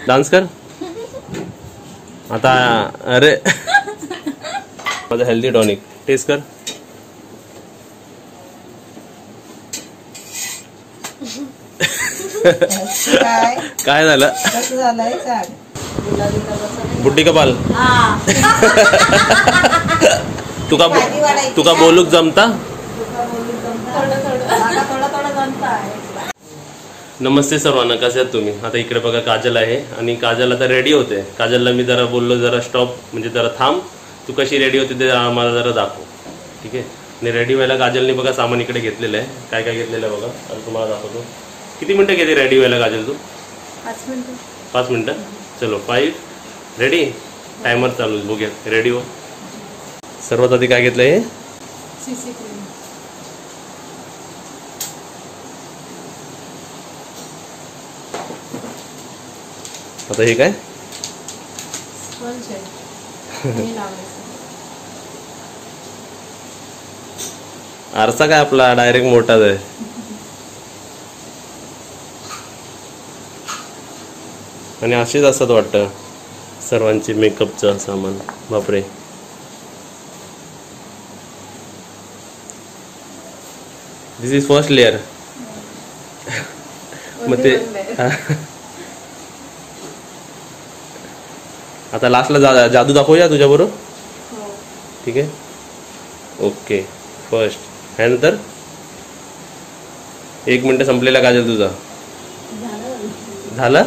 Dance कर आता. अरे माझं हेल्दी टॉनिक टेस्ट कर. काय झालं? बुड्डी कपाल तुका बोलूक जमता. नमस्ते सर्वांना, कसे आहात तुम्ही? आता इकडे बघा काजल आहे आणि काजल आता रेडी होते. काजलला मी जरा बोललो जरा स्टॉप म्हणजे जरा थांब, तू कशी रेडी होते ते आम्हाला जरा दाखव. ठीक आहे. आणि रेडी व्हायला काजलने बघा सामान इकडे घेतलेलं आहे. काय काय घेतलेलं आहे बघा, आता तुम्हाला दाखवतो. किती मिनटं घेते रेडी व्हायला काजल तू? 5 मिनटं. 5 मिनटं. चलो 5 रेडी. टायमर चालू बघूया. रेडी हो. सर्वात आधी काय घेतलं आहे? CC cream. आता हे काय? स्पंज आहे. आरसा काय आपला डायरेक्ट मोठाच आहे. आणि अशीच असतात वाटतं सर्वांची मेकअपचं सामान. बापरे. दिस इज फर्स्ट लेअर. मग ते आता लास्टला जादू दाखवूया तुझ्या बरोबर. ठीक आहे. ओके. फर्स्ट ह्यानंतर 1 मिनिट संपलेला काजल तुझा. झालं.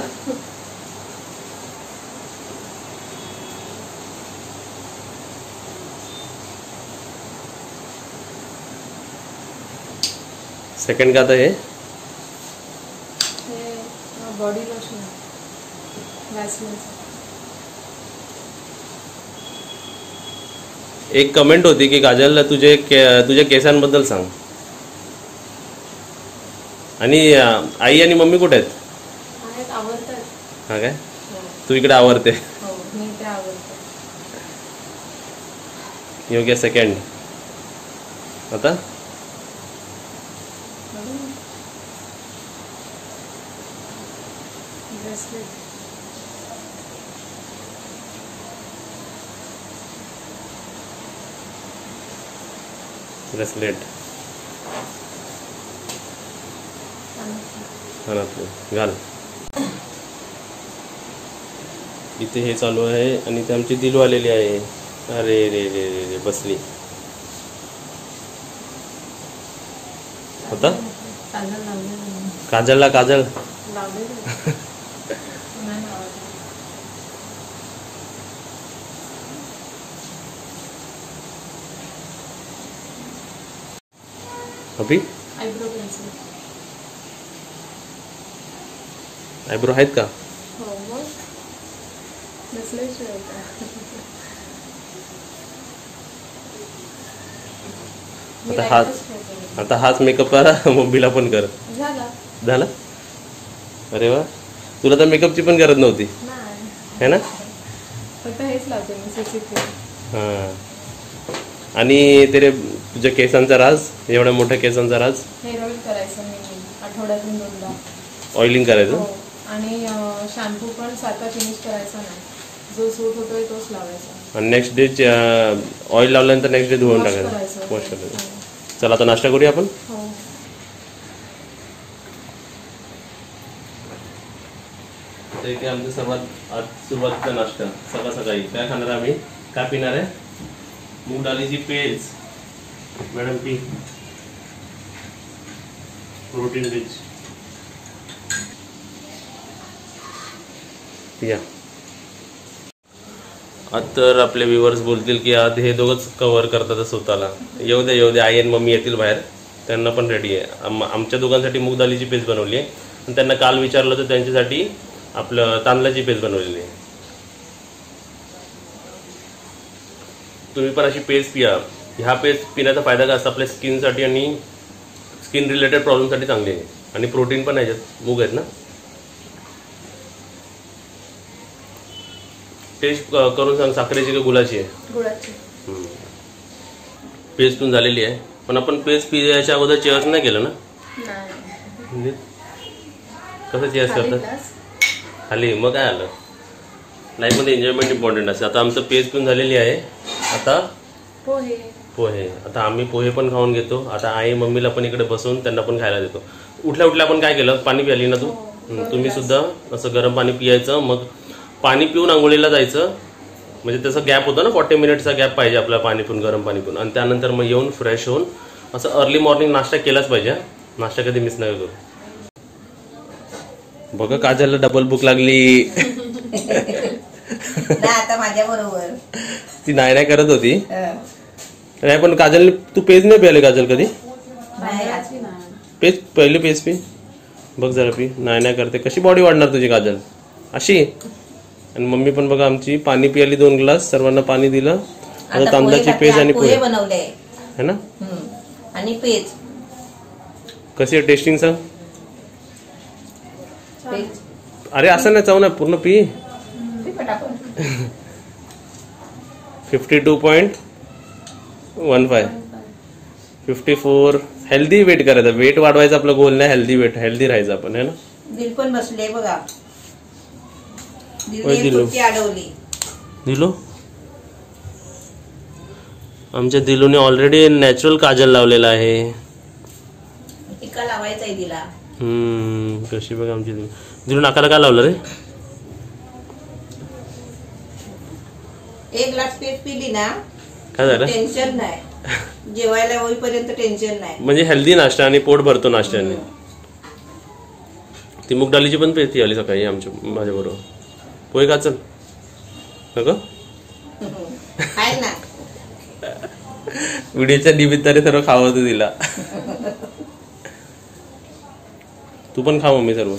सेकंड का आता हे बॉडी लोशन वॅसलीनचं. एक कमेंट होती की काजल तुझ्या केसांबद्दल सांग. आणि आई आणि मम्मी कुठे आहेत? हा काय, तू इकडे आवरते. योग्य. सेकंड आता ब्रेसलेट. घाल. इथे हे चालू आहे आणि ते आमची दिलू आलेली आहे. अरे रे रे रे रे बसली. होता काजलला काजल. अभी आयब्रो आहेत का? आता हाच मेकअप करा, मम्मीला पण कर. झाला. अरे वा, तुला तर मेकअपची पण गरज नव्हती है ना. हां. आणि तुझ्या केसांचा राज, एवढ्या मोठ्या केसांचा राज. हेअर ऑइल करायचं आठवड्यातून 2दा. ऑइलिंग करायचं. आणि शॅम्पू पण सारखा फिनिश करायचा नाही, जो सूट होतोय तोच लावायचा. आणि नेक्स्ट डे ऑइल लावल्यानंतर नेक्स्ट डे धुवून टाकायचं. वॉश करायचं. चला आता नाश्ता करूया आपण. आमचा सर्वात आज सुरुवातीचा नाश्ता सकाळ सकाळी काय खाणार आम्ही, काय पिणार आहे? मूग डाळीची page. Madam P. Protein rich पिया. आज तर आपले व्ह्युअर्स बोलतील की आज हे दोघंच कव्हर करतात स्वतःला. येऊ दे आई आणि मम्मी येतील बाहेर, त्यांना पण रेडी आहे. आमच्या दोघांसाठी मूग डाळीची पेज बनवली आहे आणि त्यांना काल विचारलं तर त्यांच्यासाठी आपलं तांदळाची पेज बनवलेली आहे. तुम्ही पण अशी पेज पिया. ह्या पेज पिण्याचा फायदा काय असतो आपल्या स्किनसाठी आणि स्किन रिलेटेड प्रॉब्लेमसाठी चांगली आहे. आणि प्रोटीन पण ह्याच्यात मूग आहेत ना. टेस्ट करून सांग, साखरेची का गुळाची आहे? गुळाची. पेस्ट पण झालेली आहे, पण आपण पेस्ट पिण्याच्या अगोदर चेअर्स नाही केलं ना. नाही. म्हणजे कसं चेअर्स करतात? खाली मग काय आलं. लाईफमध्ये एन्जॉयमेंट इम्पॉर्टंट असते. आता आमचं पेज पण झालेली आहे. आता पोहे. आता आम्ही पोहे पण खाऊन घेतो. आता आई मम्मीला पण इकडे बसून त्यांना पण खायला देतो. उठल्या उठल्या आपण काय केलं, पाणी प्याली ना तू. तुम्ही सुद्धा असं गरम पाणी पियायचं. मग पाणी पिऊन आंघोळीला जायचं. म्हणजे त्याचा गॅप होतो ना, 40 मिनिटचा गॅप पाहिजे आपल्याला पाणी पिऊन, गरम पाणी पिऊन. आणि त्यानंतर मग येऊन फ्रेश होऊन असं अर्ली मॉर्निंग नाश्ता केलाच पाहिजे. नाश्ता कधी मिस नका करू. बघा काजलला डबल भूक लागली. आता माझ्या बरोबर ती नाही करत होती. नाही पण काजल, तू पेज नाही प्याले काजल कधी. पेज पहिले पेज पी बघ जरा, पी. नाही करते. कशी बॉडी वाढणार तुझी काजल अशी. आणि मम्मी पण बघा आमची पाणी पियाली 2 ग्लास. सर्वांना पाणी दिलं. आता तांदळाची पेज आणि पोहे बनवले है ना. आणि पेज कशी आहे टेस्टिंग सांग. अरे असं नाही, चव नाही, पूर्ण पी. 52.15 54. हेल्दी वेट करायचं. वेट वाढवायचं आपलं गोल नाही, हेल्दी वेट, हेल्दी राहायचं आपण है ना. दिल पण बसले बघा. दिलो आमच्या दिलूने ऑलरेडी नॅचरल काजल लावलेला आहे. टिक्का लावायचा आहे तिला. कशी बघा आमची दिलू नाकाला काय लावलं रे. 1 ग्लास पेज पिली ना, काय झालं, टेन्शन नाही. जेवायला होईपर्यंत टेन्शन नाही. म्हणजे हेल्दी नाश्ता आणि पोट भरतो नाश्त्याने. ती मूग डाळीची पण पेती आली सकाळी आमच्या माझ्या बरोबर. पोहे काचल नको आहे ना. व्हिडिओच्या निमित्ताने सर्व खावं तिला. तू पण खा मम्मी सर्व.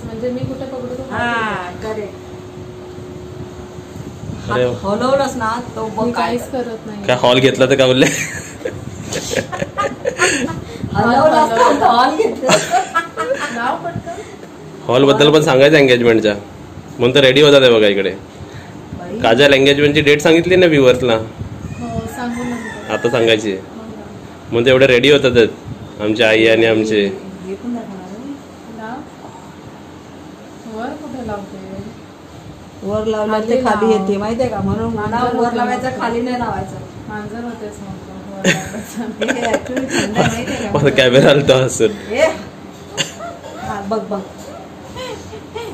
म्हणजे मी कुठे पकडतो. हलवलंच ना तो मी काहीच करत नाही. काय हॉल घेतला तर काय बोलले. हॉल बद्दल पण सांगायचं एंगेजमेंटच्या. म्हणून तर रेडी होतात बघा इकडे. काजल एंगेजमेंटची डेट सांगितली ना व्ह्यूअर्सला. आता सांगायची म्हणून एवढे रेडी होतात आमच्या आई आणि आमचे. वर लावलं ते खाली येते माहितीये का. म्हणून वर लावायचं, खाली नाही लावायचं. मांजर होतेच कॅमेरा आलता असेल. बघ बघ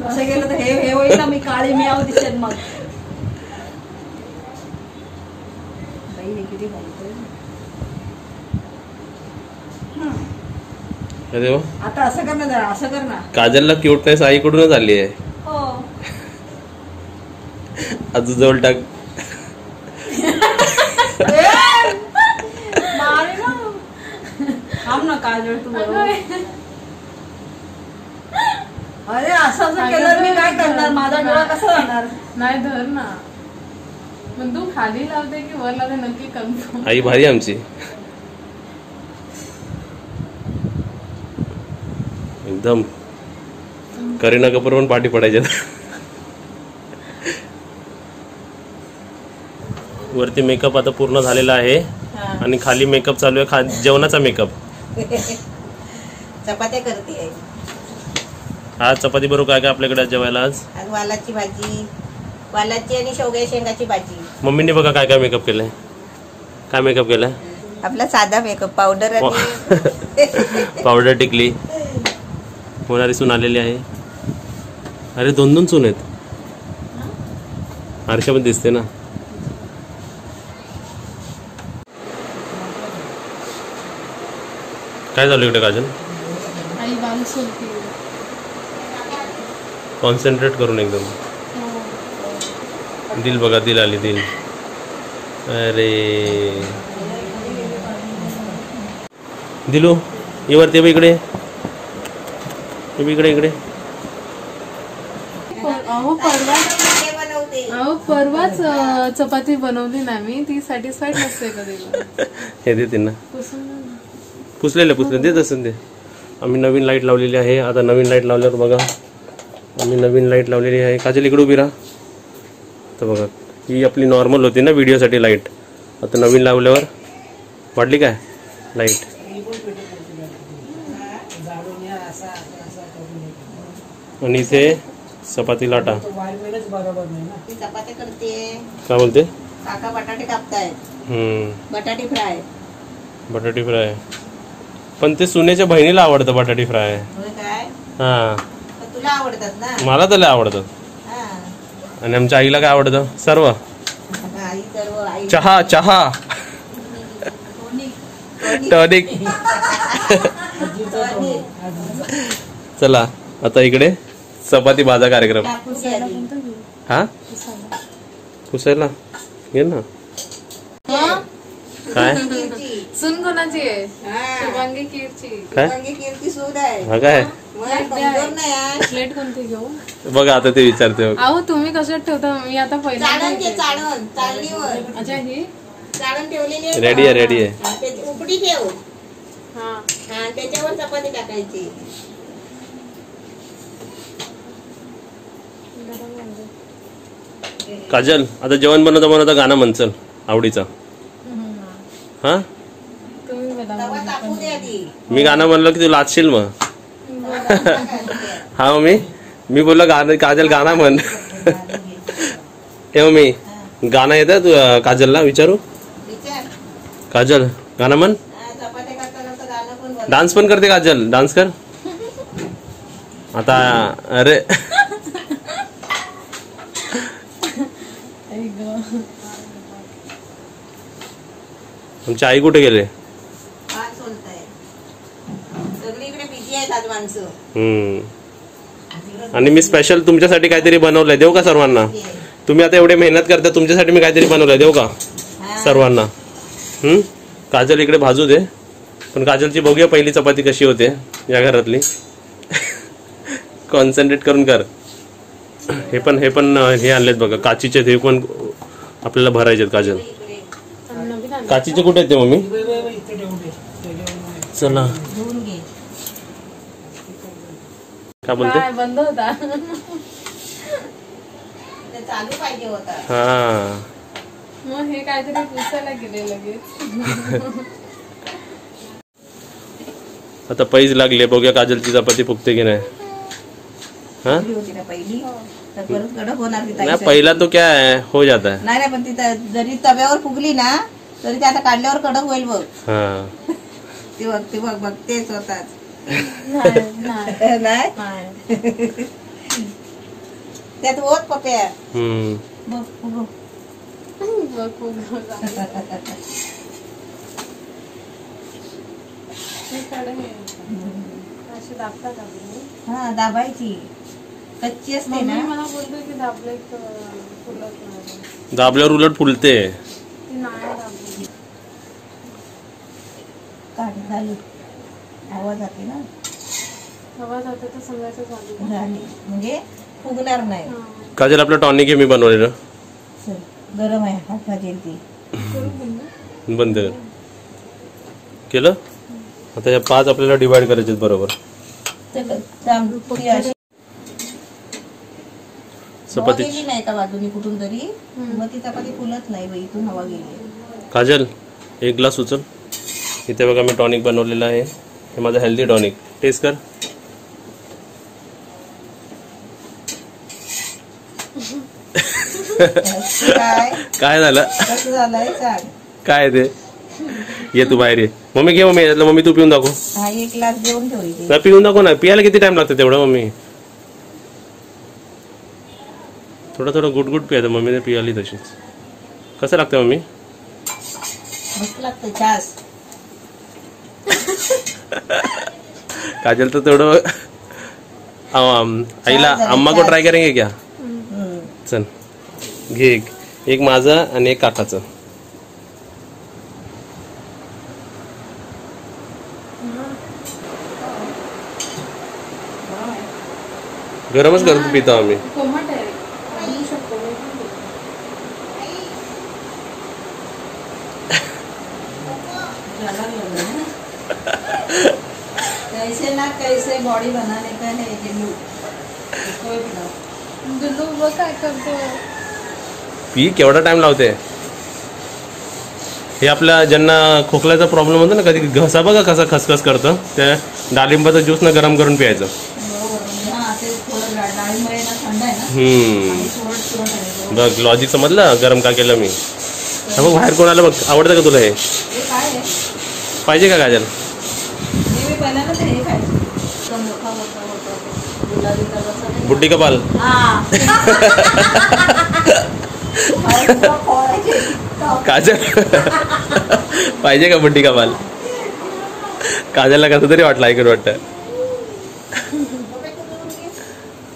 असं गेलं तर हे होईल ना. मी काळी मी आव दिसेल मग. किती आता असं कर ना, जरा असं कर ना. काजलला क्यूटनेस आईकडूनच आली आहे. हो अजून जवळ टाक. थांब ना काजल तू. अरे असं केलं मी काय करणार. माझा डोळा कसा जाणार. नाही धर ना. पण तू खाली लावते की वर लावते नक्की कन्फर्म. आई भारी आमची एकदम. करीना कपूर पण पाठी पडायच्या. वरती मेकअप आता पूर्ण झालेला आहे आणि खाली मेकअप चालू आहे. जेवणाचा मेकअप. चपात्या करते आज चपाती बरोबर काय काय आपल्याकडे जेवायला. आज वालाची भाजी, वालाची आणि शेवग्या शेंगाची भाजी. मम्मीने बघा काय काय मेकअप केलाय. काय मेकअप केलाय. आपला साधा मेकअप. पावडर पावडर टिकली. होणारी सून आलेली आहे. अरे 2 सून आहेत. आरशामध्ये दिसते ना. काय झालं इकडे काजल. आई बाल सोलते. कॉन्सन्ट्रेट करून एकदम. दिल बघा, दिल आली दिल. अरे दिलू ये वरती इकडे. इकडे इकडे. परवाच चपाती बनवली ना मी. ती सॅटिस्फाईड नसते कधी. हे देते ना. पुसलेले देत असेल ते. आम्ही नवीन लाईट लावलेली आहे. आता नवीन लाईट लावल्यावर बघा आम्ही नवीन लाईट लावलेली आहे. काजल इकडे उभी राहा. तर बघा ही आपली नॉर्मल होती ना व्हिडिओसाठी लाईट, आता नवीन लावल्यावर वाढली काय लाईट. आणि इथे चपाती लाटा. चपाती करते. काय बोलते काका बटाटे कापतायत. बटाटे फ्राय. बटाटी फ्राय. पण ते सुनेच्या बहिणीला आवडतं बटाटी फ्राय. काय हा तुला आवडतात ना. मला तर लय आवडतं. आणि आमच्या आईला काय आवडतं सर्व. आई सर्व आई चहा चहा टॉनिक. चला आता इकडे चपाती भाजा कार्यक्रम. हा पुसायला घे ना. काय सून कोणाची आहे? शुभांगी कीरची. काय कीर्ती सूद आहे. हा काय प्लेट कोणती घेऊ? बघा आता ते विचारते. अहो तुम्ही कशात ठेवता? मी आता चाळण पहिला. चाळणीवर. अच्छा ही चाळण ठेवलेली आहे. रेडी आहे रेडी आहे. त्याची उकडी ठेव. हा त्याच्यावर चपाती टाकायची. काजल आता जेवण बनवता गाणं म्हणचल आवडीचा. हा तुम्ही मला तवा तापू दे आधी. मी गाणं म्हणलं की तू लाजशील मग. हा मी बोललो गाणं काजल गाणं म्हण. हे मी गाणं येतं तू काजलला विचारू. विचार. काजल गाणं म्हण. चपात्या करता गाणं पण बोल. डान्स पण करते काजल. डान्स कर आता. अरे आमची आई कुठे गेले? भात सोलताय. सगळीकडे बिझी आहेत आज माणसं. आणि मी स्पेशल तुमच्यासाठी काहीतरी बनवलंय, देऊ का सर्वांना? तुम्ही आता एवढे मेहनत करता, तुमच्यासाठी मी काहीतरी बनवलंय, देऊ का सर्वांना? काजल इकडे भाजू दे. पण काजलची बघूया पहिली चपाती कशी होते या घरातली. कॉन्सन्ट्रेट करून कर. हे पण हे आणलेत बघा काचीचे, ते पण आपल्याला भरायचे काजल. काचीचे कुठे आहेत ते मम्मी? चला काय बोलते? बंद होता. चालू पाहिजे होता. हा मग हे काहीतरी पुसायला गेले लगेच. आता पैज लागले, बघूया काजलची चपाती फुगते की नाही. हाँ पहिली तर परत कडक होणार ती ना, पहिला तो क्या है हो जाता है. नाही पण ती जरी तव्यावर फुगली ना तरी ते आता काढल्यावर कडक होईल बघ. हाँ ती बघते स्वतःच. नाही त्यात होत पप्या. हम्म बघ हा दाबायची. कच्ची असते ना. मला बोलतो की दाबले फुलत नाही. दाबल्यावर उलट फुलते. ती नाही दाबली. काढ झाली. आवाज जाते ना. हवा जाते तर समजायचं चालू झाली म्हणजे फुगणार नाही. काजल आपलं टॉनिक आहे मी बनवलेलं. चल गरम आहे हात भाजेल ती. बंद केलं. आता या 5 आपल्याला डिवाइड करायचे बरोबर. चपाती नाही का बाजूनी कुठून तरी मग ती चपाती फुलत नाही बाई. इथून हवा गेली. काजल एक ग्लास उचल. इथे बघा मी टॉनिक बनवलेलं आहे. हे माझं हेल्दी टॉनिक. टेस्ट कर. काय झालं? कसं झालंय सांग. काय ते ये तू बाहेर ये. मम्मी घे मम्मी यातलं. मम्मी तू पिऊन दाखव. हा 1 ग्लास जेवण ठेवली. ना पिऊन दाखव ना. पियाला किती टाइम लागतो तेवढं मम्मी? थोडं थोडं गुट पियाचं. मम्मीने पियाली तशीच. कसं लागतं मम्मी? मस्त लागतं छास. काजल तर थोडं आईला अम्मा को ट्राय करेंगे क्या? चल घे एक माझं आणि एक काकाचं. गरमच करतो पितो आम्ही. कोमट आहे. पिऊ शकतो. कैसे ना कैसे बॉडी बनाने का है जिल्लू. दुल्लू बघ काय करतो. पी केवढा टाइम लावते. हे आपल्या ज्यांना खोकल्याचा प्रॉब्लेम होतो ना, कधी घसा बघा कसा खसखस करतं, त्या डाळिंबाचं ज्यूस ना गरम करून प्यायचं. हा, ते थोडं डाळिंब आहे ना, थंड आहे ना, आणि थोडं आहे. बघ लॉजिक समजलं गरम का केलं मी. मग बाहेर कोणाला बघ आवडतं का तुला हे? हे काय आहे? पाहिजे का काजल? हे मी पहिल्यांदा ते हे खायचं. एकदम मोठा मोठा होता गुलाबी कलरचा ते. बुड्डी का बाल? हा. काजल पाहिजे का बुड्डी का बाल? काजलला कसं तरी वाटलं ऐकून वाटतं.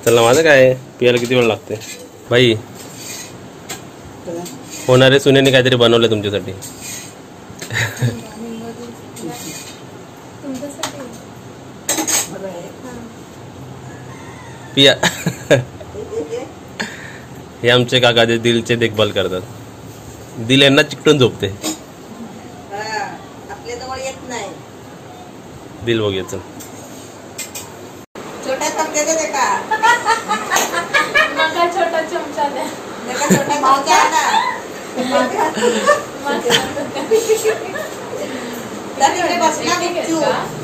चला माझं काय पियाला किती वेळ लागते बाई. होणारे सुनेने काहीतरी बनवलं तुमच्यासाठी. पिया हे आमचे काका जे दिलचे देखभाल करतात. दिल यांना चिकटून झोपते. आपल्या जवळ येत नाही. दिल बघायचं छोटा चमचा दे का? मका छोटा चमचा द्या. छोटा चमचा ना.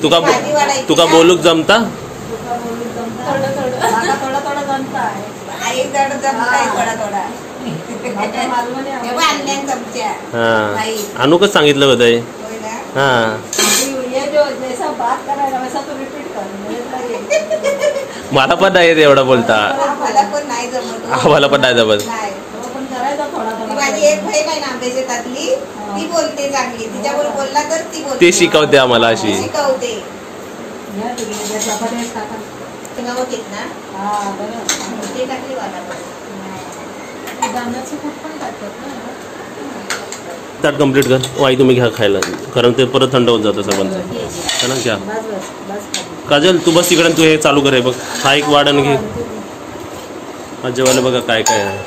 तुका बोलूक जमता? थोडं थोडं जमता आहे. आई जड जमताय थोडा थोडा. हा अनुकच सांगितलं होतं हे. हा ये जो जैसा बात कर रहा है वैसा तो रिपीट कर. मला पण नाही येत एवढा बोलता. मला पण नाही जमत. आम्हाला पण नाही जमत. पण करायचा थोडा थोडा. माझी एक बहीण आहे ना आमच्या शेतातली, ती बोलते चांगली. तिच्याबरोबर बोलला तर ती बोलते. ते शिकवते आम्हाला अशी. शिकवते. होते ना. हा बरोबर. ते टाकली वाला. दाण्याचं कूट पण टाकतात ना. ताट कम्प्लीट कर आई, तुम्ही घ्या खायला, कारण ते परत थंड होत जातं सर्वांचं. है ना घ्या. काजल तू बस तिकडे, तू हे चालू कर. हे बघ हा एक वाढण घे. हा जेवायला बघा काय काय आहे.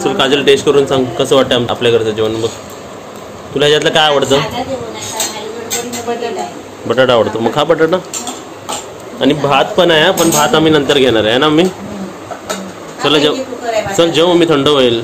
चल काजल टेस्ट करून सांग कसं वाटतं आपल्या घरचं जेवण. बघ तुला ह्याच्यातलं काय आवडतं? बटाटा आवडतो, मग खा बटाटा. आणि भात पण आहे, पण भात आम्ही नंतर घेणार आहे ना. मी चला जेव, चल जेव, मी थंड होईल.